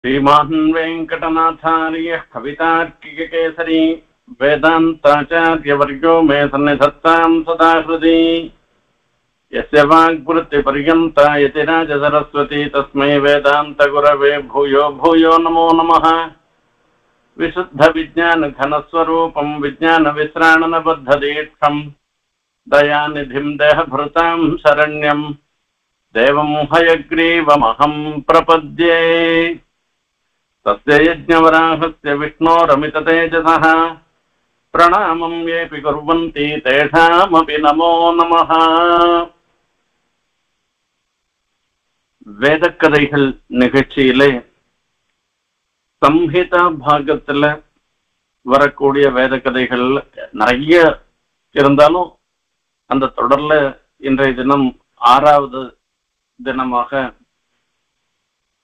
श्रीमान् वेङ्कटनाथार्यः कवितार्किककेसरी वेदान्ताचार्यवर्यो मे सन्निधत्तां सदा हृदि यस्य वाग्वृत्तिपर्यन्ता यतिराजसरस्वती तस्मै वेदान्तगुरवे भूयो भूयो नमो नमः। विशुद्धविज्ञानघनस्वरूपं विज्ञानविश्राणनबद्धदीक्षं दयानिधिं देहभृतां शरण्यं देवं हयग्रीवमहं प्रपद्ये। तस्य यज्ञवराहस्य विष्णोरमिततेजसः प्रणामं येऽपि कुर्वन्ति तेषामपि नमो नमः। வேதக்கதைகள் நிகழ்ச்சியிலே சம்ஹிதா பாகத்துல வரக்கூடிய வேதக்கதைகள் நிறைய இருந்தாலும் அந்த தொடர்ல இன்றைய தினம் 6வது தினமாக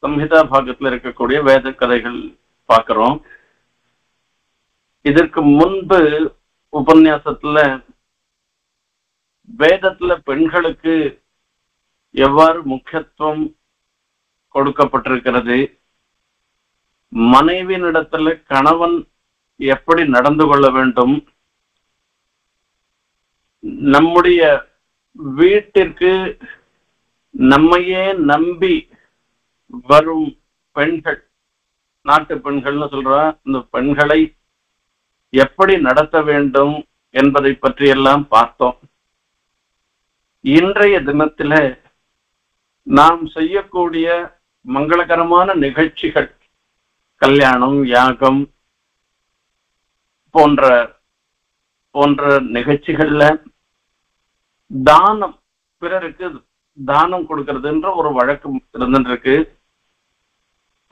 சம்ஹிதா பாகத்துல இருக்கக்கூடிய வேதக்கதைகள் பார்க்கிறோம். இதற்கு முன்பு உபன்யாசத்துல வேதத்துல பெண்களுக்கு எவ்வாறு முக்கியத்துவம் கொடுக்கப்பட்டிருக்கிறது, மனைவியினிடத்துல கணவன் எப்படி நடந்து கொள்ள வேண்டும், நம்முடைய வீட்டிற்கு நம்மையே நம்பி வரும் பெண்கள், நாட்டு பெண்கள்னு சொல்ற இந்த பெண்களை எப்படி நடத்த வேண்டும் என்பதை பற்றி எல்லாம் பார்த்தோம். இன்றைய தினத்தில நாம் செய்யக்கூடிய மங்களகரமான நிகழ்ச்சிகள், கல்யாணம், யாகம் போன்ற நிகழ்ச்சிகள்ல தானம், பிறருக்கு தானம் கொடுக்கறதுன்ற ஒரு வழக்கம் இருந்துருக்கு.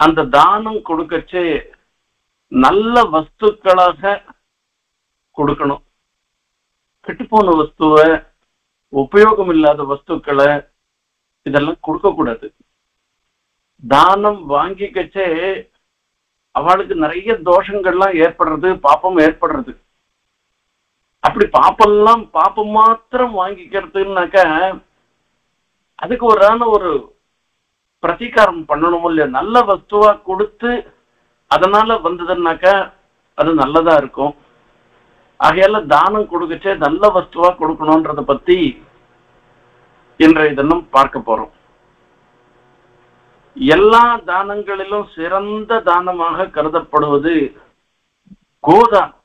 அந்த தானம் கொடுக்கச்சே நல்ல வஸ்துக்களாக கொடுக்கணும். கெட்டுப்போன வஸ்துவை, உபயோகம் இல்லாத வஸ்துக்களை இதெல்லாம் கொடுக்க கூடாது. தானம் வாங்கிக்கச்சே அவளுக்கு நிறைய தோஷங்கள்லாம் ஏற்படுறது, பாப்பம் ஏற்படுறது. அப்படி பாப்பம் மாத்திரம் வாங்கிக்கிறதுனாக்க அதுக்கு ஒரு பிரதீகாரம் பண்ணணும் இல்லையா? நல்ல வஸ்துவா கொடுத்து அதனால வந்ததுன்னாக்க அது நல்லதா இருக்கும். ஆகையால தானம் கொடுக்கச்சே நல்ல வஸ்துவா கொடுக்கணும்ன்றத பத்தி இன்றைய தினம் பார்க்க போறோம். எல்லா தானங்களிலும் சிறந்த தானமாக கருதப்படுவது கோதானம்.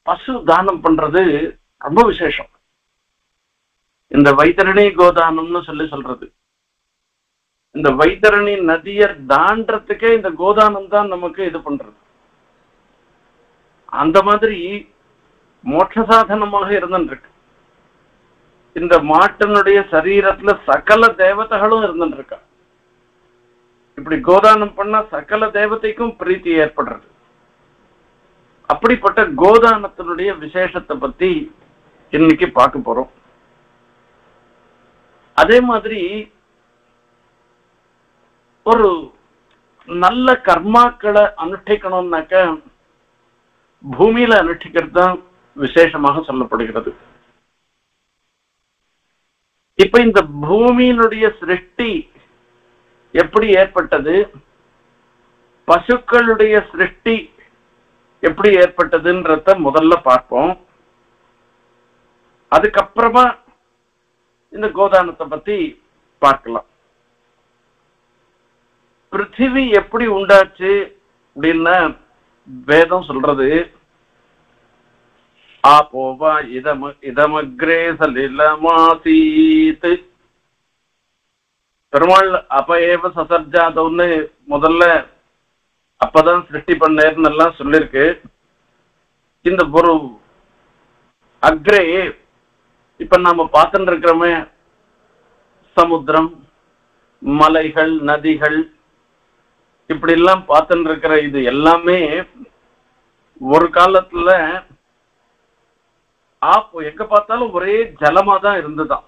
பசு தானம் பண்றது ரொம்ப விசேஷம். இந்த வைத்தரணி கோதானம்னு சொல்றது, இந்த வைத்தரணி நதியை தாண்டறதுக்கே இந்த கோதானம் தான் நமக்கு இது பண்றது. அந்த மாதிரி மோட்ச சாதனமாக இருந்துருக்கு. இந்த மாட்டினுடைய சரீரத்துல சகல தேவதைகளும் இருந்துருக்கா. இப்படி கோதானம் பண்ணா சகல தேவதைக்கும் பிரீத்தி ஏற்படுறது. அப்படிப்பட்ட கோதானத்தினுடைய விசேஷத்தை பத்தி இன்னைக்கு பார்க்க போறோம். அதே மாதிரி ஒரு நல்ல கர்மாக்களை அனுஷ்டிக்கணும்னாக்க பூமியில அனுஷ்டிக்கிறது தான் விசேஷமாக சொல்லப்படுகிறது. இப்ப இந்த பூமியினுடைய சிருஷ்டி எப்படி ஏற்பட்டது, பசுக்களுடைய சிருஷ்டி எப்படி ஏற்பட்டதுன்றத முதல்ல பார்ப்போம். அதுக்கப்புறமா இந்த கோதானத்தை பத்தி பார்க்கலாம். பிருத்திவி எப்படி உண்டாச்சு அப்படின்னா வேதம் சொல்றது, ஆபோவா இதமக்ரே சலிலமாசீத். பெருமாள் அப்பேவ சசர்ஜாதவுன்னு முதல்ல அப்பதான் சிருஷ்டி பண்ணேர்னு எல்லாம் சொல்லிருக்கு. இந்த ஒரு அக்ரே இப்ப நாம பார்த்துட்டு இருக்கிறோமே, சமுத்திரம், மலைகள், நதிகள், இப்படி எல்லாம் பார்த்துட்டு இருக்கிற இது எல்லாமே ஒரு காலத்துல எங்க பார்த்தாலும் ஒரே ஜலமா தான் இருந்துதான்.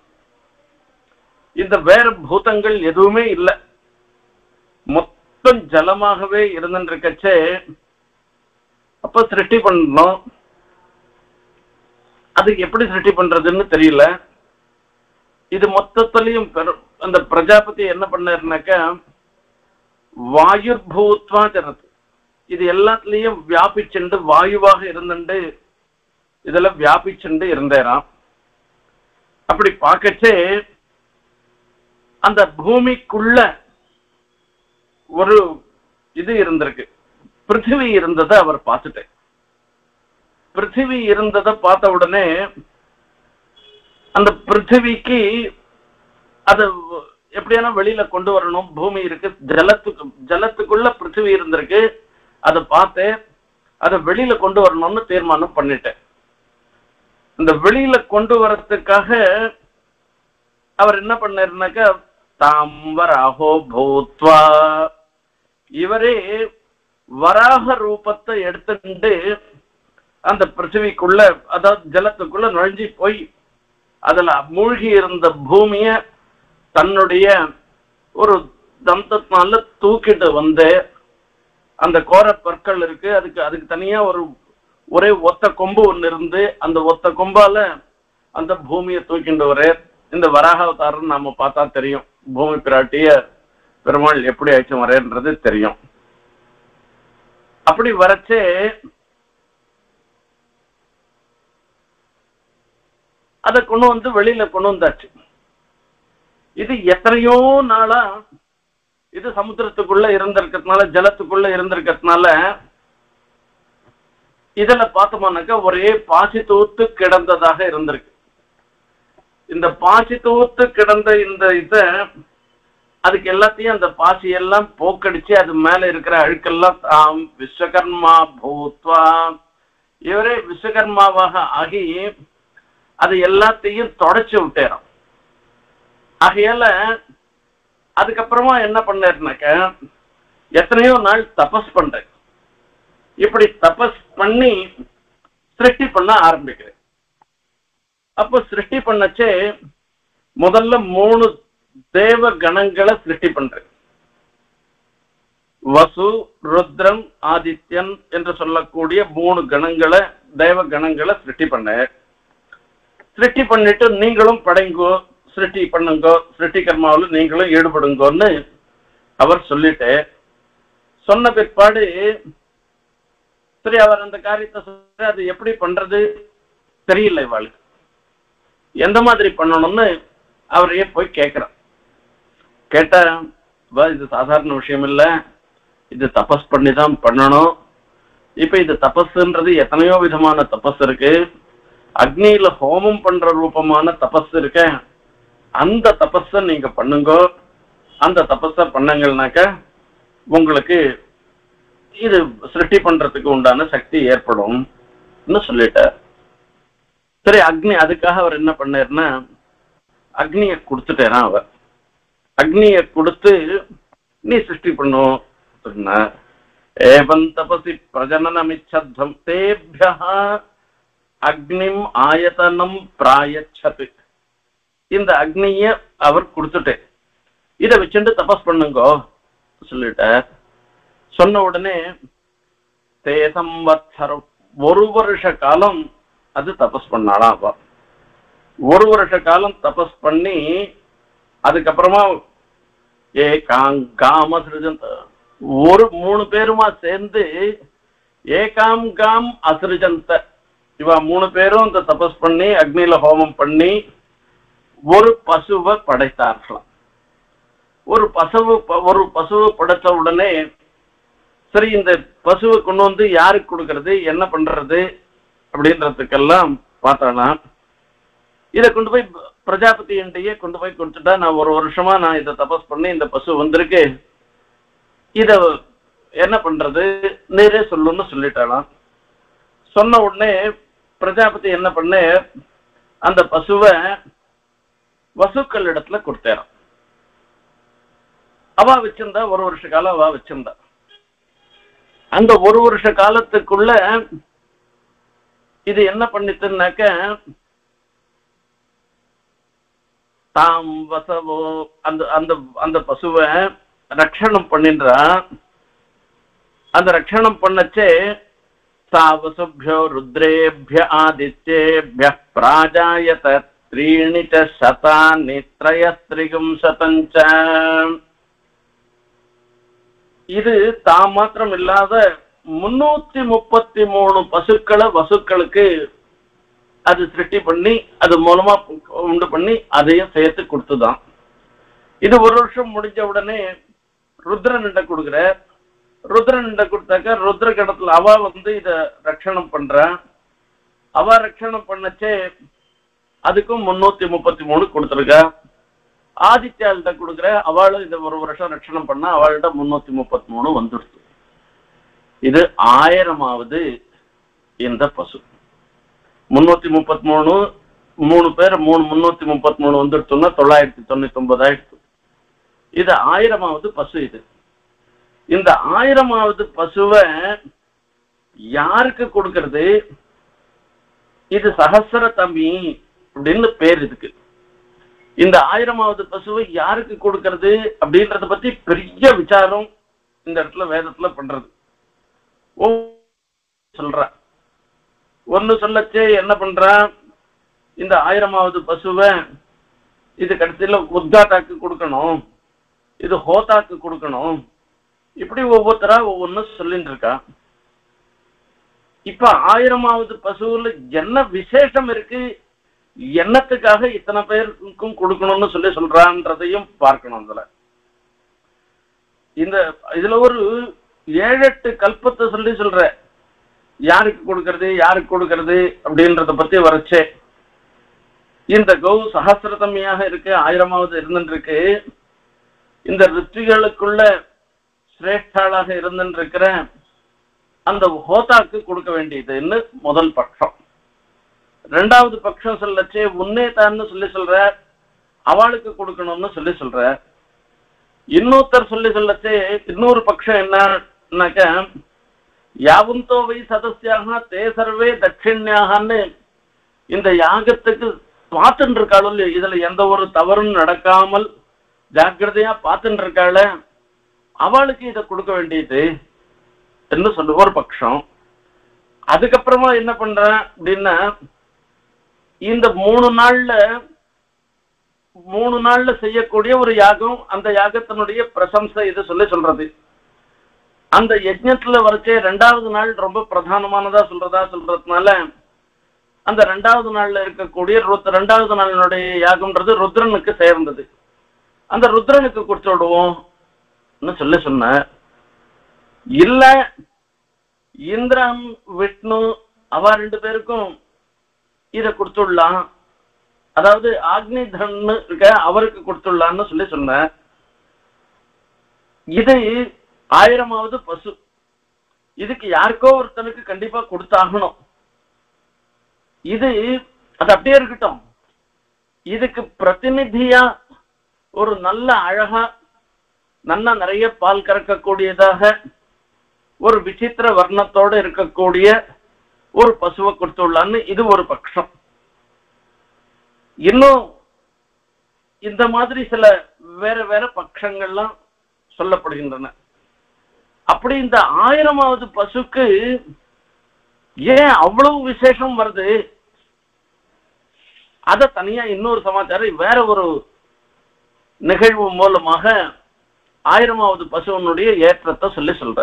இந்த வேற பூதங்கள் எதுவுமே இல்லை, மொத்தம் ஜலமாகவே இருந்துட்டு இருக்கச்சே அப்ப சிருஷ்டி பண்ணணும். அது எப்படி சிருஷ்டி பண்றதுன்னு தெரியல. இது மொத்தத்திலையும் அந்த பிரஜாபதி என்ன பண்ணாருனாக்கா, வாயுர் பூத்வா ஜரத். இது எல்லாத்துலயும் வியாபிச்சுண்டு வாயுவாக இருந்துட்டு இதெல்லாம் வியாபிச்சுண்டு இருந்தேராம். அப்படி பார்க்கச்சே அந்த பூமிக்குள்ள ஒரு இது இருந்திருக்கு, பிருத்திவி இருந்ததை அவர் பார்த்துட்டேன். பிருத்திவி இருந்ததை பார்த்த உடனே அந்த பிருத்திவிக்கு அது எப்படியான வெளியில கொண்டு வரணும். பூமி இருக்கு, ஜலத்துக்குள்ள பிருத்திவி இருந்திருக்கு. அதை பார்த்து அதை வெளியில கொண்டு வரணும்னு தீர்மானம் பண்ணிட்டேன். இந்த வெளியில கொண்டு வரத்துக்காக அவர் என்ன பண்ணாருனாக்கா, தாம் வராஹோ பூத்வா, இவரே வராக ரூபத்தை எடுத்துட்டு அந்த பிருத்திவிக்குள்ள, அதாவது ஜலத்துக்குள்ள நுழைஞ்சி போய் அதுல மூழ்கி இருந்த பூமிய தன்னுடைய ஒரு தந்தத்தினால தூக்கிட்டு வந்து, அந்த கோர பற்கள் இருக்கு, அதுக்கு தனியா ஒரே ஒத்த கொம்பு ஒன்று இருந்து அந்த ஒத்த கொம்பால அந்த பூமியை தூக்கிட்டு வர. இந்த வராகாவதாரம் நாம பார்த்தா தெரியும், பூமி பிராட்டிய பெருமாள் எப்படி ஆயிடுச்சு வரேன்றது தெரியும். அப்படி வரச்சே அதை கொண்டு வந்து வெளியில கொண்டு வந்தாச்சு. இது எத்தனையோ நாளா இது சமுத்திரத்துக்குள்ள இருந்திருக்கிறதுனால, ஜலத்துக்குள்ள இருந்திருக்கிறதுனால இதுல பார்த்தோம்னாக்கா ஒரே பாசி தூத்து கிடந்ததாக இருந்திருக்கு. இந்த பாசி தூத்து கிடந்த இந்த அதுக்கு எல்லாத்தையும் அந்த பாசி எல்லாம் போக்கடிச்சு அது மேல இருக்கிற அழுக்கெல்லாம் தாம் விஸ்வகர்மா பூத்வா, இவரே விஸ்வகர்மாவாக ஆகி அது எல்லாத்தையும் தொடச்சு விட்டேறோம். ஆகையால அதுக்கப்புறமா என்ன பண்ணாருனாக்க, எத்தனையோ நாள் தபஸ் பண்றேன். இப்படி தபஸ் பண்ணி சிருஷ்டி பண்ண ஆரம்பிக்கிறேன். அப்போ சிருஷ்டி பண்ணச்சே முதல்ல 3 தேவ கணங்களை சிருஷ்டி பண்றேன். வசு, ருத்ரன், ஆதித்யன் என்று சொல்லக்கூடிய 3 கணங்களை, தேவ கணங்களை சிருஷ்டி பண்ண. சிருஷ்டி பண்ணிட்டு நீங்களும் படைங்கோ, சிருஷ்டி பண்ணுங்கோ, சிருஷ்டி கர்மாவில் நீங்களும் ஈடுபடுங்கோன்னு அவர் சொல்லிட்டு சொன்ன பிற்பாடு சரி, அவர் அந்த காரியத்தை சொல்ற, அது எப்படி பண்றது தெரியல இவாளுக்கு, எந்த மாதிரி பண்ணணும்னு அவரையே போய் கேட்கிறார். கேட்டா, இது சாதாரண விஷயம் இல்லை, இது தபஸ் பண்ணி தான் பண்ணணும். இப்ப இது தபஸ்ன்றது எத்தனையோ விதமான தபஸ் இருக்கு. அக்னியில ஹோமம் பண்ற ரூபமான தபஸ் இருக்க, அந்த தபஸ நீங்க பண்ணுங்க. அந்த தபஸ பண்ணங்கள்னாக்க உங்களுக்கு இது சிருஷ்டி பண்றதுக்கு உண்டான சக்தி ஏற்படும் சொல்லிட்டார். சரி, அக்னி, அதுக்காக அவர் என்ன பண்ணாருன்னா அக்னியை கொடுத்துட்டேனா. அவர் அக்னியை கொடுத்து நீ சிருஷ்டி பண்ணும் சொன்னார். ஏவம் தபசி பிரஜனனமிச்சத்வம் தேப்யா அக்னிம் ஆயதனம் பிராயச்சது. இந்த அக்னிய அவர் கொடுத்துட்டேன், இதை வச்சுட்டு தபஸ் பண்ணுங்கோ சொல்லிட்டார். சொன்ன உடனே தேசம்வத்சரம், 1 வருஷ காலம் அது தபஸ் பண்ணாலாம். அவ 1 வருஷ காலம் தபஸ் பண்ணி அதுக்கப்புறமா ஏகாம் அசிருஜந்த, 3 பேருமா சேர்ந்து ஏகாம் அசிருஜந்த, இவ 3 பேரும் இந்த தபஸ் பண்ணி அக்னியில ஹோமம் பண்ணி ஒரு பசுவை படைத்தார்களாம். ஒரு பசுவை படைத்த உடனே சரி, இந்த பசுவை கொண்டு வந்து யாருக்கு கொடுக்கறது, என்ன பண்றது அப்படின்றதுக்கெல்லாம் பார்த்தாலாம். இதை கொண்டு போய் பிரஜாபதி என்கிட்டயே கொண்டு போய் கொடுத்துட்டா, நான் 1 வருஷமா நான் இதை தபஸ் பண்ணி இந்த பசு வந்திருக்கு, இத என்ன பண்றது நேரே சொல்லுன்னு சொல்லிட்டாலாம். சொன்ன உடனே பிரஜாபதி என்ன பண்ண, அந்த பசுவை வசுக்கள் இடத்துல கொடுத்தாராம். அவ வச்சிருந்தா 1 வருஷ காலம் அவ வச்சிருந்தா. அந்த 1 வருஷ காலத்துக்குள்ள இது என்ன பண்ணிட்டுனாக்க, தாம் வசவோ அந்த அந்த அந்த பசுவை ரட்சணம் பண்ணின்றா. அந்த ரட்சணம் பண்ணச்சே சாவசுபியோ ருத்ரேபிய ஆதித்யேபிய பிராஜாயத 3 சதானி 3 சதஞ்ச. இது தான் மாத்திரம் இல்லாத 333 பசுக்களை வசுக்களுக்கு அது சிருஷ்டி பண்ணி அது மூலமா உண்டு பண்ணி அதையும் சேர்த்து கொடுத்துதான். இது ஒரு வருஷம் முடிஞ்ச உடனே ருத்ரன்ட கொடுக்குற. ருத்ரன்ட கொடுத்தாக்க ருத்ர கடத்துல அவ இத ரட்சணம் பண்ற. அவ ரட்சணம் பண்ணச்சே அதுக்கும் 333 கொடுத்துருக்க. ஆதித்யாள்கிட்ட கொடுக்குற. அவளும் இதை ஒரு வருஷம் ரட்சணம் பண்ணா அவள்கிட்ட 333 வந்துடுச்சு. இது 1000வது இந்த பசு. 333 3 பேர் 333 வந்துடுச்சுன்னா 999 ஆயிடுச்சு. இது 1000வது பசு. இது இந்த 1000வது பசுவை யாருக்கு கொடுக்கறது? இது சஹஸ்ர தம்பி அப்படின்னு பேர் இதுக்கு. இந்த 1000வது பசுவை யாருக்கு கொடுக்கறது அப்படின்றத பத்தி பெரிய விசாரம் இந்த இடத்துல வேதத்துல பண்றது. சொல்ற ஒன்னு சொல்லச்சே என்ன பண்ற, இந்த 1000வது பசுவை இது கடைசியில உத்காட்டாக்கு கொடுக்கணும், இது ஹோதாக்கு கொடுக்கணும், இப்படி ஒவ்வொருத்தரா ஒவ்வொன்னு சொல்லிட்டு இருக்கா. இப்ப 1000வது பசுல என்ன விசேஷம் இருக்கு, என்னத்துக்காக இத்தனை பேருக்கும் கொடுக்கணும்னு சொல்றான்றதையும் பார்க்கணும். இதுல ஒரு 7-8 கல்பத்தை சொல்ற யாருக்கு கொடுக்கறது யாருக்கு கொடுக்கறது அப்படின்றத பத்தி வரைச்சே. இந்த கௌ சஹஸ்ரதமியாக இருக்கு, 1000வது இருந்துருக்கு. இந்த ரிஷிகளுக்குள்ள சிரேஷ்டாளாக இருந்துருக்கிற அந்த ஹோதாக்கு கொடுக்க வேண்டியதுன்னு முதல் பட்சம். 2வது பட்சம் சொல்லச்சே உன்னேதான்னு சொல்ற அவளுக்கு கொடுக்கணும்னு சொல்ற. இன்னொருத்தர் சொல்லச்சே இன்னொரு பட்சம் என்னன்னாக்க யாவுந்தோ வை சதஸ்யாக தே சர்வே தட்சிணியாகன்னு இந்த யாகத்துக்கு பார்த்துட்டு இருக்காளோ, இதுல எந்த ஒரு தவறும் நடக்காமல் ஜாக்கிரதையா பார்த்துட்டு இருக்காள, அவளுக்கு இதை கொடுக்க வேண்டியது என்று சொல்ல ஒரு பட்சம். அதுக்கப்புறமா என்ன பண்ற அப்படின்னா, இந்த 3 நாள்ல செய்யக்கூடிய ஒரு யாகம், அந்த யாகத்தினுடைய பிரசம்சை இது சொல்றது. அந்த யஜ்ஞத்துல வரைச்சே 2வது நாள் ரொம்ப பிரதானமானதா சொல்றதுனால அந்த 2வது நாள்ல இருக்கக்கூடிய 2வது நாளினுடைய யாகம்ன்றது ருத்ரனுக்கு சேர்ந்தது. அந்த ருத்ரனுக்கு கொடுத்து விடுவோம் சொன்ன. இல்ல இந்திரன் விஷ்ணு அவ 2 பேருக்கும் இத கொடுத்துடலாம், அதாவது ஆக்னிதன் இருக்க அவருக்கு கொடுத்துடலான்னு சொன்ன. இது 1000வது பசு. இதுக்கு யாருக்கோ ஒருத்தனுக்கு கண்டிப்பா கொடுத்தாகணும். இது அது அப்படியே இருக்கட்டும். இதுக்கு பிரதிநிதியா ஒரு நல்ல அழகா நல்லா நிறைய பால் கறக்கக்கூடியதாக ஒரு விசித்திர வர்ணத்தோடு இருக்கக்கூடிய ஒரு பசுவை கொடுத்துள்ளான்னு இது ஒரு பட்சம். இன்னும் இந்த மாதிரி சில வேற வேற பட்சங்கள்லாம் சொல்லப்படுகின்றன. அப்படி இந்த 1000வது பசுக்கு ஏன் அவ்வளவு விசேஷம் வருது, அத தனியா இன்னொரு சமாச்சாரம் வேற ஒரு நிகழ்வு மூலமாக 1000வது பசுவனுடைய ஏற்றத்தை சொல்ற.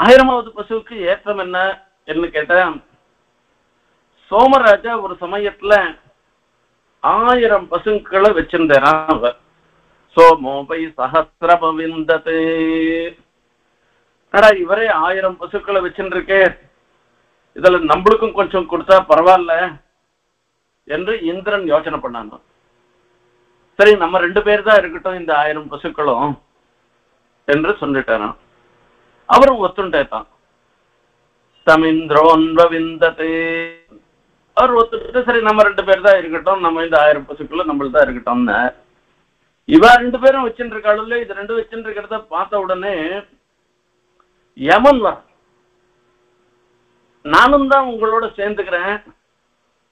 1000வது பசுவுக்கு ஏற்றம் என்ன கேட்ட, சோமராஜா ஒரு சமயத்துல 1000 பசுக்களை வச்சிருந்தாராம். அவர் சோமோபை சஹஸ்ரபவிந்தது, இவரே 1000 பசுக்களை வச்சுருக்கே, இதுல நம்மளுக்கும் கொஞ்சம் கொடுத்தா பரவாயில்ல என்று இந்திரன் யோசனை பண்ணாங்க. சரி, நம்ம 2 பேர் தான் இருக்கட்டும் இந்த 1000 பசுக்களும் என்று சொல்லிட்டாராம். அவரும் ஒத்துண்டேதான். தமிந்திரோன்வவிந்தது, அவர் ஒத்துட்டு சரி நம்ம 2 பேர் தான் இருக்கட்டும், நம்ம இந்த 1000 பசுக்களும் நம்மள்தான் இருக்கட்டும்னு. இவா 2 பேரும் வச்சுட்டு இருக்காள். இது 2 வச்சுட்டு இருக்கிறத பார்த்த உடனே யமன் வர, நானும் தான் உங்களோட சேர்ந்துக்கிறேன்,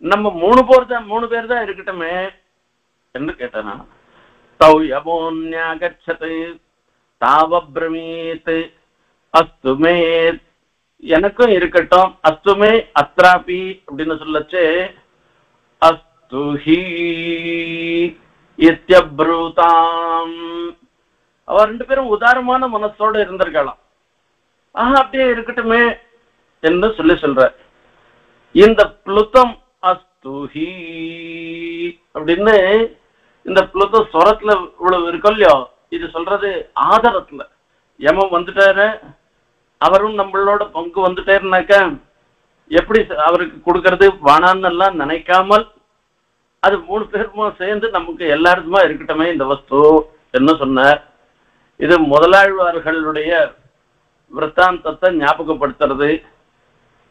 நம்ம 3 பேர் தான் இருக்கட்டுமே என்று கேட்டேன். தௌ யமோன்யாகச்சது தாவப்ரமீத் அஸ்துமே, எனக்கும் இருக்கட்டும், அஸ்துமே அத்ராபி அப்படின்னு சொல்லச்சு அஸ்துஹி இத்யப்ரூதாம் அவ ரெண்டு பேரும் உதாரமான மனசோட இருந்திருக்கலாம். அப்படியே இருக்கட்டுமே என்று சொல்ற. இந்த புளுத்தம் அஸ்துஹி அப்படின்னு இந்த புளுத்தம் சொரத்துல இவ்வளவு இருக்கும் இல்லையோ, இது சொல்றது ஆதரத்துல. யமம் வந்துட்டாரு, அவரும் நம்மளோட பங்கு வந்துட்டாருனாக்க எப்படி அவருக்கு கொடுக்கறது வானான்னு எல்லாம் நினைக்காமல் அது 3 பேருமா சேர்ந்து நமக்கு எல்லாருக்குமா இருக்கட்டுமே இந்த வஸ்து என்ன சொன்னார். இது முதலாழ்வார்களுடைய விற்த்தாந்தத்தை ஞாபகப்படுத்துறது.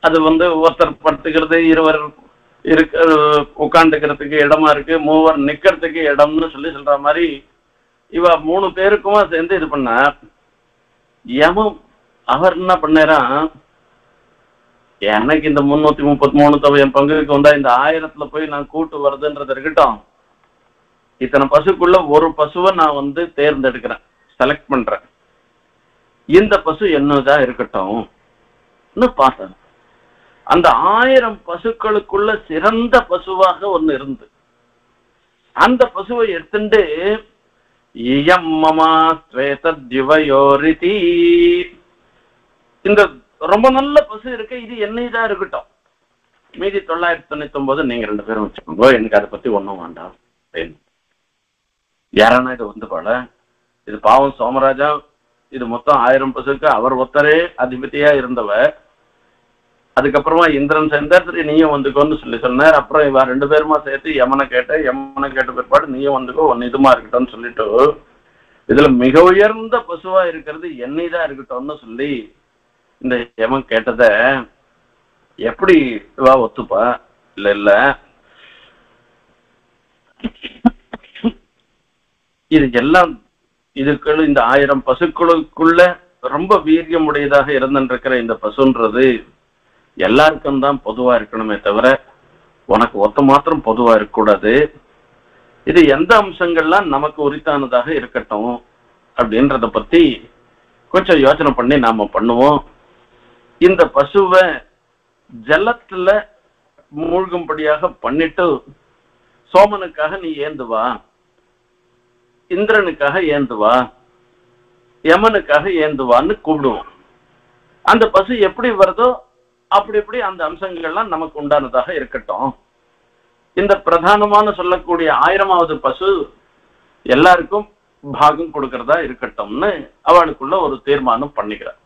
அது ஒருத்தர் படுத்துக்கிறது, இருவர் உட்காந்துக்கிறதுக்கு இடமா இருக்கு, 3 நிக்கிறதுக்கு இடம்னு சொல்ற மாதிரி இவ 3 பேருக்குமா சேர்ந்து இது பண்ண. யமம் அவர் என்ன பண்ணாராம், எனக்கு இந்த 333 என் பங்குக்கு வந்தா இந்த 1000த்துல போய் நான் கூட்டு வருதுன்றது இருக்கட்டும், இத்தனை பசுக்குள்ள ஒரு பசுவை நான் தேர்ந்தெடுக்கிறேன், செலக்ட் பண்றேன், இந்த பசு என்னதான் இருக்கட்டும் பார்த்தேன். அந்த 1000 பசுக்களுக்குள்ள சிறந்த பசுவாக ஒண்ணு இருந்து அந்த பசுவை எடுத்துட்டு இந்த ரொம்ப நல்ல பசு இருக்கு, இது என்னைதான் இருக்கட்டும், மீதி 999 நீங்க 2 பேரும் வச்சுக்கோங்க, எனக்கு அதை பத்தி ஒண்ணும் வேண்டாம். யாரானா இது போல இது பாவம் சோமராஜா, இது மொத்தம் 1000 பசுக்கு அவர் ஒத்தரே அதிபதியா இருந்தவர். அதுக்கப்புறமா இந்திரன் சேர்ந்தார், சரி நீயும் வந்துக்கோன்னு சொன்னார். அப்புறம் இவ 2 பேருமா சேர்த்து யமனை கேட்ட பிற்பாடு நீயும் வந்துக்கோ, ஒன்னு இதுமா இருக்கட்டும்னு சொல்லிட்டு இதுல மிக உயர்ந்த பசுவா இருக்கிறது என்னைதான் இருக்கட்டும்னு சொல்லி இந்த யமன் கேட்டத எப்படி இவா ஒத்துப்பா? இல்ல இது எல்லாம் இதுக்குள்ள இந்த 1000 பசுக்களுக்குள்ள ரொம்ப வீரியம் உடையதாக இருந்துருக்கிற இந்த பசுன்றது எல்லாருக்கும் தான் பொதுவா இருக்கணுமே தவிர உனக்கு ஒத்த மாத்திரம் பொதுவா இருக்கக்கூடாது. இது எந்த அம்சங்கள்லாம் நமக்கு உரித்தானதாக இருக்கட்டும் அப்படின்றத பத்தி கொஞ்சம் யோசனை பண்ணி நாம பண்ணுவோம். இந்த பசுவை ஜலத்துல மூழ்கும்படியாக பண்ணிட்டு சோமனுக்காக நீ ஏந்துவா, இந்திரனுக்காக ஏந்துவா, யமனுக்காக ஏந்துவான்னு கூப்பிடுவோம். அந்த பசு எப்படி வருதோ அப்படி அந்த அம்சங்கள்லாம் நமக்கு உண்டானதாக இருக்கட்டும். இந்த பிரதானமான சொல்லக்கூடிய 1000வது பசு எல்லாருக்கும் பாகம் கொடுக்கறதா இருக்கட்டும்னு அவளுக்குள்ள ஒரு தீர்மானம் பண்ணிக்கிறார்.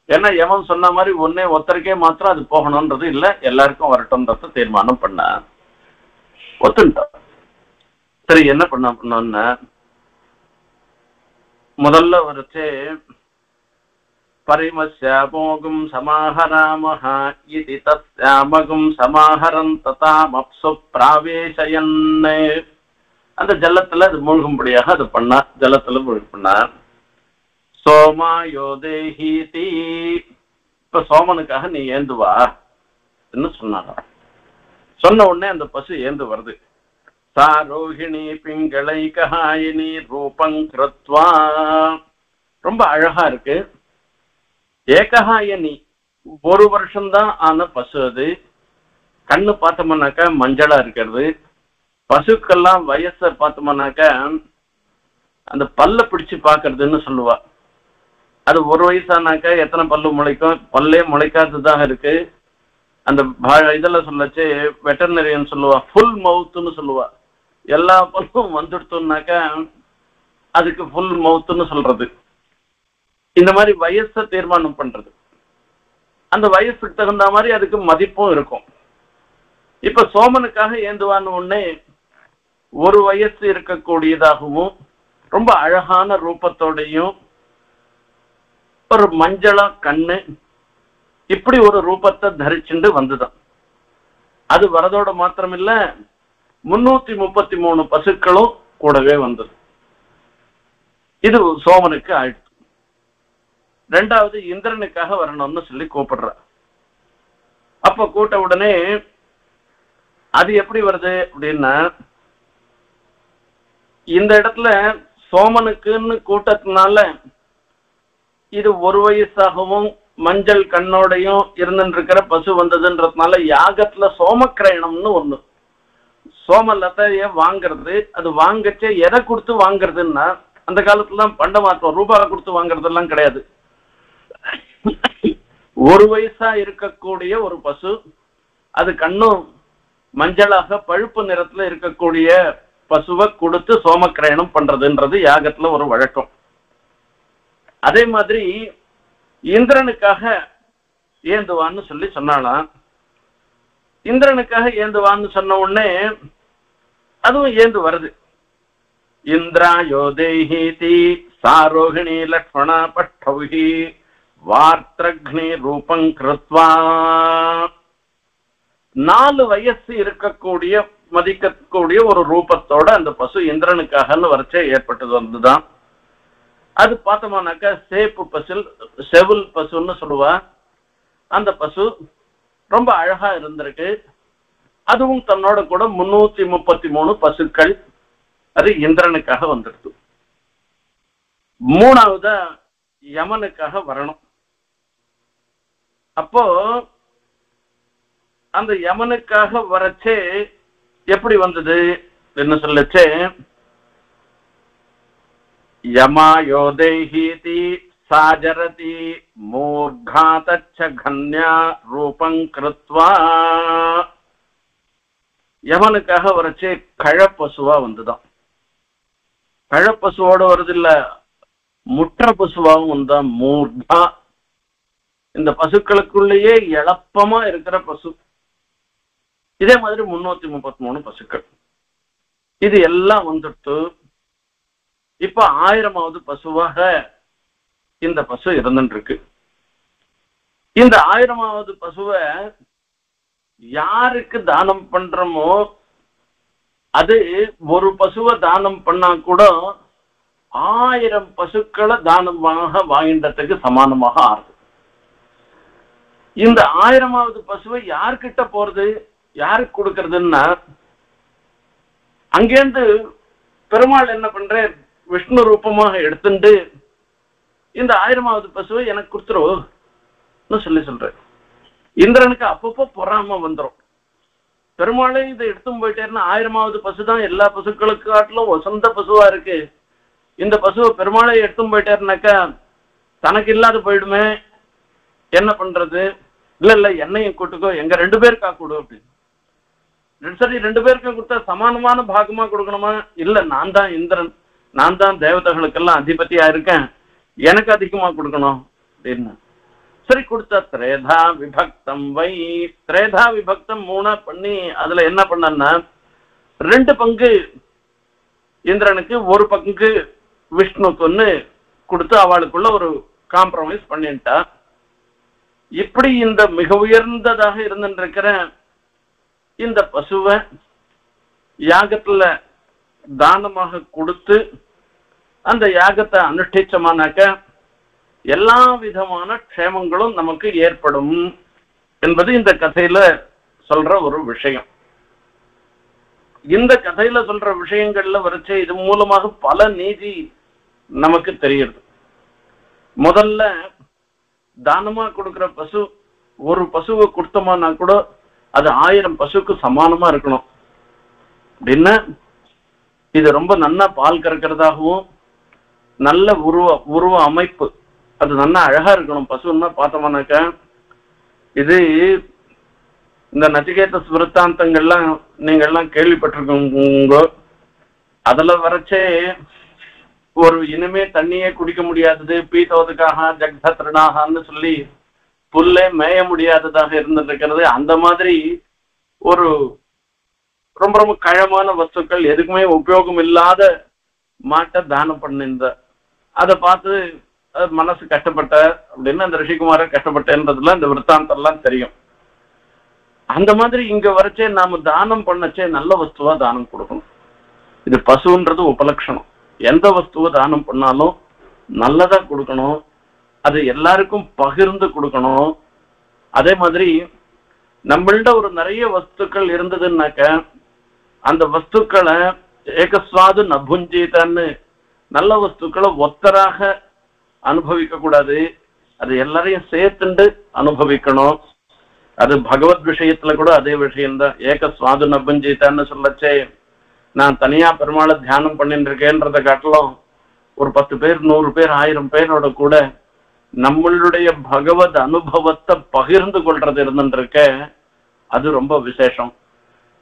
ஏன்னா யமன் சொன்ன மாதிரி ஒருத்தருக்கே மாத்திரம் அது போகணும்ன்றது இல்ல, எல்லாருக்கும் வரட்டும்ன்றத தீர்மானம் பண்ண ஒத்துட்டோம். சரி, என்ன பண்ணோம்னா முதல்ல வரைச்சே பரிமஸ்யாமோகும் சமாஹராமஹ இதி தஸ்யாமகும் சமாஹரன் ததாமப்சு பிராவேசயன். அந்த ஜலத்துல அது மூழ்கும்படியாக அது பண்ணா, ஜலத்துல பண்ணா. சோமாயோதேஹீதி, இப்ப சோமனுக்காக நீ ஏந்துவா என்ன சொன்னாரா. சொன்ன உடனே அந்த பசு ஏந்து வருது. சாரோஹிணி பிங்களை கஹாயினி ரூபங் கிருத்வா, ரொம்ப அழகா இருக்கு. ஏகஹாயனி, 1 வருஷம்தான் ஆன பசு. அது கண்ணு பார்த்தோம்னாக்கா மஞ்சளா இருக்கிறது. பசுக்கெல்லாம் வயசை பார்த்தோம்னாக்கா அந்த பல்ல பிடிச்சு பாக்குறதுன்னு சொல்லுவா. அது 1 வயசானாக்கா எத்தனை பல்லு முளைக்கும், பல்லே முளைக்காததாக இருக்கு. அந்த இதுல சொல்லச்சு வெட்டர்னரியன் சொல்லுவா, ஃபுல் மவுத்துன்னு சொல்லுவா. எல்லா பல்லும் வந்துடுத்தோம்னாக்கா அதுக்கு ஃபுல் மவுத்துன்னு சொல்றது. இந்த மாதிரி வயசை தீர்மானம் பண்றது. அந்த வயசுக்கு தகுந்த மாதிரி அதுக்கு மதிப்பும் இருக்கும். இப்ப சோமனுக்காக ஏந்துவான்னு உடனே 1 வயசு இருக்கக்கூடியதாகவும் ரொம்ப அழகான ரூபத்தோடையும் ஒரு மஞ்சளா கண்ணு இப்படி ஒரு ரூபத்தை தரிச்சுண்டு வந்துதான். அது வரதோட மாத்திரமில்ல 333 பசுக்களும் கூடவே வந்தது. இது சோமனுக்கு ஆயிடுச்சு. 2வது இந்திரனுக்காக வரணும்னு சொல்லி கூப்பிடுற. அப்ப கூட்ட உடனே அது எப்படி வருது அப்படின்னா, இந்த இடத்துல சோமனுக்குன்னு கூட்டத்தினால இது 1 வயசாகவும் மஞ்சள் கண்ணோடையும் இருந்துருக்கிற பசு வந்ததுன்றதுனால யாகத்துல சோமக்கிரயணம்னு ஒண்ணு, சோமலத்தைய வாங்கிறது. அது வாங்கச்சே எதை கொடுத்து வாங்குறதுன்னா அந்த காலத்துல தான் பண்ட மாற்றம், ரூபாய் கொடுத்து வாங்குறதெல்லாம் கிடையாது. 1 வயசா இருக்கக்கூடிய ஒரு பசு, அது கண்ணும் மஞ்சளாக பழுப்பு நிறத்துல இருக்கக்கூடிய பசுவை கொடுத்து சோமக்கிரயணம் பண்றதுன்றது யாகத்துல ஒரு வழக்கம். அதே மாதிரி இந்திரனுக்காக ஏந்துவான்னு சொல்லி சொன்னாலாம். இந்திரனுக்காக ஏந்துவான்னு சொன்ன உடனே அதுவும் ஏந்து வருது. இந்திராயோதேஹீதி சாரோகிணி லக்ஷ்மண பட்டௌஹி வார்த்ரக்னி ரூபம் கிருத்வா. 4 வயசு இருக்கக்கூடிய மதிக்கக்கூடிய ஒரு ரூபத்தோட அந்த பசு இந்திரனுக்காக வரைச்சே ஏற்பட்டது வந்துதான். அது பார்த்தோம்னாக்கா சேப்பு பசு, செவில் பசுன்னு சொல்லுவா. அந்த பசு ரொம்ப அழகா இருந்திருக்கு. அதுவும் தன்னோட கூட 333 பசுக்கள் அது இந்திரனுக்காக வந்துடுது. 3ஆவதா யமனுக்காக வரணும். அப்போ அந்த யமனுக்காக வரச்சே எப்படி வந்தது என்ன சொல்லச்சே, யமாயோதேஹீதி சாஜரதி மூர்காதச்ச கன்யா ரூபம் கிருத்வா. யமனுக்காக வரச்சே கழப்பசுவா வந்துதான். கழப்பசுவோட வருது இல்ல, முற்ற பசுவாவும் வந்தான். மூர்கா, இந்த பசுக்களுக்குள்ளேயே எளப்பமா இருக்கிற பசு. இதே மாதிரி 333 பசுக்கள். இது எல்லாம் வந்துட்டு இப்ப 1000வது பசுவாக இந்த பசு இருந்துட்டு இருக்கு. இந்த 1000வது பசுவை யாருக்கு தானம் பண்றோமோ அது ஒரு பசுவை தானம் பண்ணா கூட 1000 பசுக்களை தானமாக வாங்கின்றதுக்கு சமானமாக ஆறுது. இந்த 1000வது பசுவை யார்கிட்ட போறது, யாருக்கு கொடுக்கறதுன்னா, அங்கேருந்து பெருமாள் என்ன பண்ற, விஷ்ணு ரூபமாக எடுத்துட்டு இந்த 1000வது பசுவை எனக்கு கொடுத்துருவோம் சொல்ற. இந்திரனுக்கு அப்பப்போ பொறாம வந்துடும். பெருமாளே இதை எடுத்தும் போயிட்டேன்னா 1000வது பசுதான் எல்லா பசுக்களுக்கு காட்டிலும் வசந்த பசுவா இருக்கு. இந்த பசுவை பெருமாளை எடுத்தும் போயிட்டாருனாக்கா தனக்கு இல்லாத போயிடுமே, என்ன பண்றது? இல்ல என்னையும் கூட்டுக்கோ, எங்க 2 பேருக்கா கொடு அப்படின்னு. சரி, 2 பேருக்கும் கொடுத்தா சமானமான பாகமா கொடுக்கணுமா? இல்ல, நான் தான் இந்திரன், நான் தான் தேவதைகளுக்கெல்லாம் அதிபதியா இருக்கேன், எனக்கு அதிகமா கொடுக்கணும் அப்படின்னு. சரி கொடுத்தா திரேதா விபக்தம் வை. திரேதா விபக்தம் 3 பண்ணி அதுல என்ன பண்ணா 2 பங்கு இந்திரனுக்கு, 1 பங்கு விஷ்ணுக்குன்னு கொடுத்து அவளுக்குள்ள ஒரு காம்ப்ரமைஸ் பண்ணிட்டா. இப்படி இந்த மிக உயர்ந்ததாக இருந்துருக்கிற இந்த பசுவை யாகத்துல தானமாக கொடுத்து அந்த யாகத்தை அனுஷ்டிச்சோமானாக்க எல்லா விதமான க்ஷேமங்களும் நமக்கு ஏற்படும் என்பது இந்த கதையில சொல்ற ஒரு விஷயம். இந்த கதையில சொல்ற விஷயங்கள்ல வரைச்சே இது மூலமாக பல நீதி நமக்கு தெரியுது. முதல்ல தானமா கொடுக்கிற பசு, ஒரு பசுவை கொடுத்தோம்னா கூட அது 1000 பசுக்கு சமானமா இருக்கணும் அப்படின்னா, இது ரொம்ப நல்லா பால் கறக்கிறதாகவும் நல்ல உருவ அமைப்பு அது நல்லா அழகா இருக்கணும். பசுன்னா பார்த்தோம்னாக்க இது இந்த நச்சிகேத விருத்தாந்தங்கள்லாம் நீங்கள்லாம் கேள்விப்பட்டிருக்கோங்க. அதுல வரைச்சே ஒரு இனிமே தண்ணியே குடிக்க முடியாதது, பீத்தோதுக்காக ஜக்தத்ரணாகன்னு சொல்லி புல்லே மேய முடியாததாக இருந்துருக்கிறது. அந்த மாதிரி ஒரு ரொம்ப ரொம்ப கழமான வஸ்துக்கள், எதுக்குமே உபயோகம் இல்லாத மாட்டை தானம் பண்ணிருந்த அதை பார்த்து மனசு கஷ்டப்பட்ட அப்படின்னு அந்த ரிஷிகுமார கஷ்டப்பட்டேன்றதுல இந்த விருத்தாந்தம்லாம் தெரியும். அந்த மாதிரி இங்க வரைச்சே நாம தானம் பண்ணச்சே நல்ல வஸ்துவா தானம் கொடுக்கணும். இது பசுன்றது உபலட்சணம். எந்த வஸ்துவை தானம் பண்ணாலும் நல்லதா கொடுக்கணும், அது எல்லாருக்கும் பகிர்ந்து கொடுக்கணும். அதே மாதிரி நம்மள்ட ஒரு நிறைய வஸ்துக்கள் இருந்ததுன்னாக்க அந்த வஸ்துக்களை ஏகஸ்வாது நபுஞ்சிதன்னு, நல்ல வஸ்துக்களை ஒத்தராக அனுபவிக்க கூடாது, அது எல்லாரையும் சேர்த்துண்டு அனுபவிக்கணும். அது பகவத் விஷயத்துல கூட அதே விஷயம்தான். ஏகஸ்வாது நபுஞ்சிதான்னு சொல்லச்சே, நான் தனியா பெருமாளை தியானம் பண்ணிட்டு இருக்கேன்றதை காட்டிலும் ஒரு 10 பேர் 100 பேர் 1000 பேரோட கூட நம்மளுடைய பகவத் அனுபவத்தை பகிர்ந்து கொள்றது இருந்துருக்க அது ரொம்ப விசேஷம்.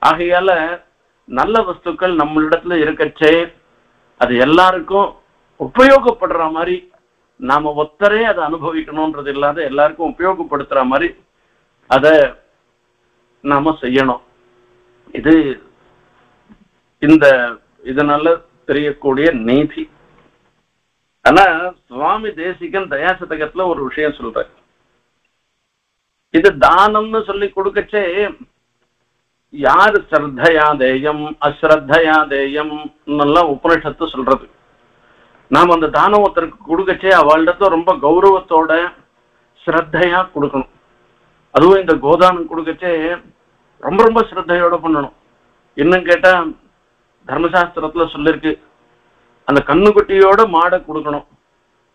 ஆகையால நல்ல வஸ்துக்கள் நம்மளிடத்துல இருக்கச்சே அது எல்லாருக்கும் உபயோகப்படுற மாதிரி நாம ஒத்தரே அதை அனுபவிக்கணும்ன்றது இல்லாத எல்லாருக்கும் உபயோகப்படுத்துற மாதிரி அதை நாம செய்யணும். இது இந்த இதனால தெரியக்கூடிய நீதி. ஆனா சுவாமி தேசிகன் தயாசதகத்துல ஒரு விஷயம் சொல்ற, இது தானம்னு சொல்லி கொடுக்கச்சே யாரு ஸ்ரத்தையா தேயம் அஸ்ரத்தையா தேயம் உபனிஷத்து சொல்றது. நாம் அந்த தானம் ஒருத்தருக்கு கொடுக்கச்சே அவளிடத்த ரொம்ப கௌரவத்தோட ஸ்ரத்தையா கொடுக்கணும். அதுவும் இந்த கோதானம் கொடுக்கச்சே ரொம்ப ரொம்ப ஸ்ரத்தையோட பண்ணணும். இன்னும் கேட்டா தர்மசாஸ்திரத்துல சொல்லிருக்கு, அந்த கண்ணுக்குட்டியோட மாடை கொடுக்கணும்.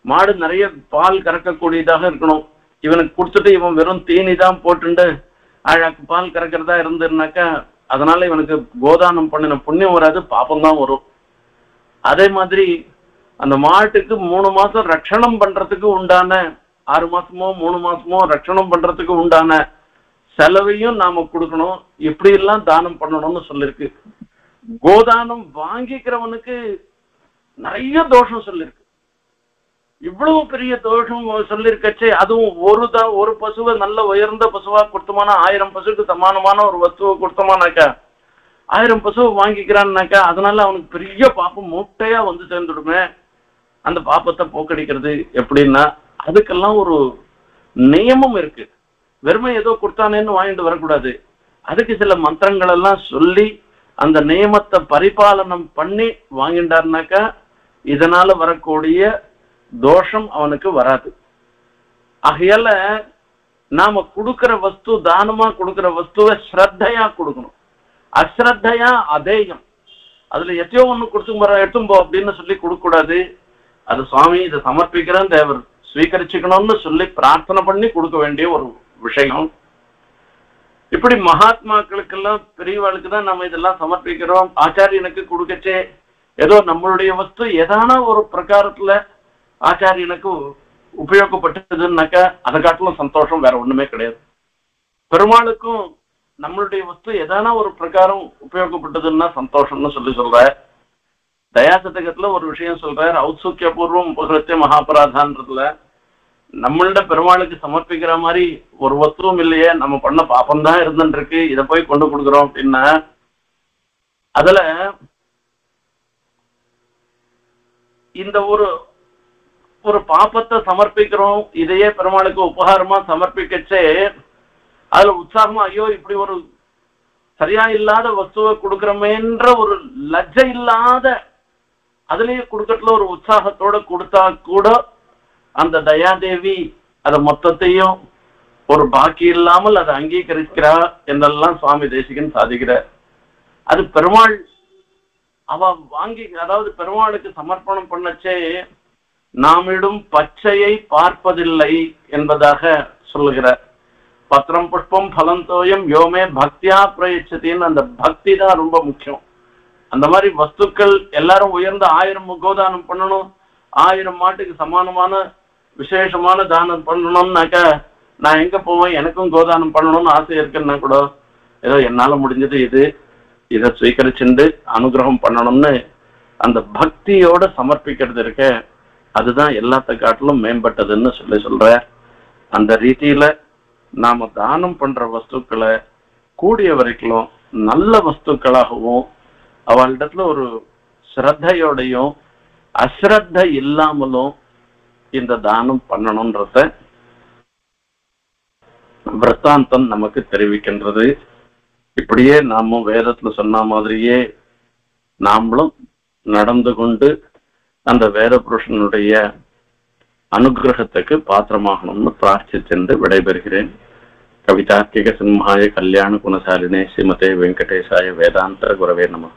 மாடு நிறைய பால் கறக்கக்கூடியதாக இருக்கணும். இவனுக்கு கொடுத்துட்டு இவன் வெறும் தீனி தான் போட்டுண்டு அழகு பால் கறக்கிறதா இருந்துனாக்கா அதனால இவனுக்கு கோதானம் பண்ணின புண்ணியம் வராது, பாப்பம்தான் வரும். அதே மாதிரி அந்த மாட்டுக்கு 3 மாசம் ரட்சணம் பண்றதுக்கு உண்டான 6 மாசமோ 3 மாசமோ ரட்சணம் பண்றதுக்கு உண்டான செலவையும் நாம கொடுக்கணும். இப்படி எல்லாம் தானம் பண்ணணும்னு சொல்லிருக்கு. கோதானம் வாங்கிக்கிறவனுக்கு நிறைய தோஷம் சொல்லிருக்கு. இவ்வளவு பெரிய தோஷம் சொல்லிருக்கச்சே அதுவும் ஒரு பசுவை நல்ல உயர்ந்த பசுவா கொடுத்தோமானா 1000 பசுக்கு சமானமான ஒரு வஸ்துவை கொடுத்தோமானாக்கா 1000 பசுவை வாங்கிக்கிறான்னாக்கா அதனால அவனுக்கு பெரிய பாப்பம் மூட்டையா வந்து சேர்ந்துடுமே. அந்த பாப்பத்தை போக்கடிக்கிறது எப்படின்னா அதுக்கெல்லாம் ஒரு நியமம் இருக்கு. வெறுமை ஏதோ கொடுத்தானேன்னு வாங்கிட்டு வரக்கூடாது. அதுக்கு சில மந்திரங்கள் எல்லாம் சொல்லி அந்த நியமத்தை பரிபாலனம் பண்ணி வாங்கிட்டாருனாக்கா இதனால வரக்கூடிய தோஷம் அவனுக்கு வராது. ஆகையால நாம கொடுக்கிற வஸ்து, தானமா கொடுக்கிற வஸ்துவை ஸ்ரத்தையா கொடுக்கணும். அஸ்ரத்தையா அதேயம், அதுல எத்தையோ ஒண்ணு கொடுத்து எடுத்தும் போ அப்படின்னு சொல்லி கொடுக்க கூடாது. அது சுவாமி இதை சமர்ப்பிக்கிறேன் தேவர் ஸ்வீகரிச்சுக்கணும்னு சொல்லி பிரார்த்தனை பண்ணி கொடுக்க வேண்டிய ஒரு விஷயம். இப்படி மகாத்மாக்களுக்கெல்லாம் பெரியவாளுக்கு தான் நம்ம இதெல்லாம் சமர்ப்பிக்கிறோம். ஆச்சாரியனுக்கு கொடுக்கச்சே ஏதோ நம்மளுடைய வஸ்து ஏதான ஒரு பிரகாரத்துல ஆச்சாரியனுக்கு உபயோகப்பட்டதுன்னாக்கா அதை காட்டிலும் சந்தோஷம் வேற ஒண்ணுமே கிடையாது. பெருமாளுக்கும் நம்மளுடைய வஸ்து ஏதான ஒரு பிரகாரம் உபயோகப்பட்டதுன்னா சந்தோஷம்னு சொல்லி சொல்ற. தயாசதகத்துல ஒரு விஷயம் சொல்றார், ஔத்சுக்கிய பூர்வம் உபகிருத்திய மகாபராதான்றதுல நம்மள்ட பெருமாளுக்கு சமர்ப்பிக்கிற மாதிரி ஒரு வஸ்துவும் இல்லையே, நம்ம பண்ண பாப்பம்தான் இருந்துட்டு இருக்கு, இதை போய் கொண்டு கொடுக்குறோம் அப்படின்னா அதுல இந்த ஒரு பாப்பத்தை சமர்ப்பிக்கிறோம், இதையே பெருமாளுக்கு உபகாரமா சமர்ப்பிக்கச்சே அதுல உற்சாகமா ஐயோ இப்படி ஒரு சரியா இல்லாத வஸ்துவை கொடுக்கிறோமேன்ற ஒரு லஜ்ஜை இல்லாத அதுலயே கொடுக்கறதுல ஒரு உற்சாகத்தோட கொடுத்தா கூட அந்த தயாதேவி அதை மொத்தத்தையும் ஒரு பாக்கி இல்லாமல் அதை அங்கீகரிக்கிறா என்றெல்லாம் சுவாமி தேசிகன் சாதிக்கிறார். அது பெருமாள் அவ வாங்கி, அதாவது பெருமாளுக்கு சமர்ப்பணம் பண்ணச்சே நாமிடும் பச்சையை பார்ப்பதில்லை என்பதாக சொல்லுகிறார். பத்திரம் புஷ்பம் பலந்தோயம் யோமே பக்தியா பிரயச்சத்தின்னு அந்த பக்தி தான் ரொம்ப முக்கியம். அந்த மாதிரி வஸ்துக்கள் எல்லாரும் உயர்ந்த 1000 கோதானம் பண்ணணும், 1000 மாட்டுக்கு சமானமான விசேஷமான தானம் பண்ணணும்னாக்கா நான் எங்க போவேன், எனக்கும் கோதானம் பண்ணணும்னு ஆசை இருக்குன்னா கூட ஏதோ என்னால முடிஞ்சது இதை ஸ்வீகரிச்சுண்டு அனுகிரகம் பண்ணணும்னு அந்த பக்தியோட சமர்ப்பிக்கிறது இருக்க அதுதான் எல்லாத்த காட்டிலும் மேம்பட்டதுன்னு சொல்ற. அந்த ரீதியில நாம தானம் பண்ற வஸ்துக்களை கூடிய வரைக்கும் நல்ல வஸ்துக்களாகவும் அவளிடத்துல ஒரு ஸ்ரத்தையோடையும் அஸ்ரத்த இல்லாமலும் இந்த தானம் பண்ணணும்ன்றத விருத்தாந்தம் நமக்கு தெரிவிக்கின்றது. இப்படியே நாமும் வேதத்துல சொன்ன மாதிரியே நாமளும் நடந்து கொண்டு அந்த வேத புருஷனுடைய அனுகிரகத்துக்கு பாத்திரமாகணும்னு பிரார்த்திச்சென்று விடைபெறுகிறேன். கவிதார்க்கிக சிம்ஹாய கல்யாண குணசாலினே ஸ்ரீமதே வெங்கடேசாய வேதாந்த குரவே நமஹ.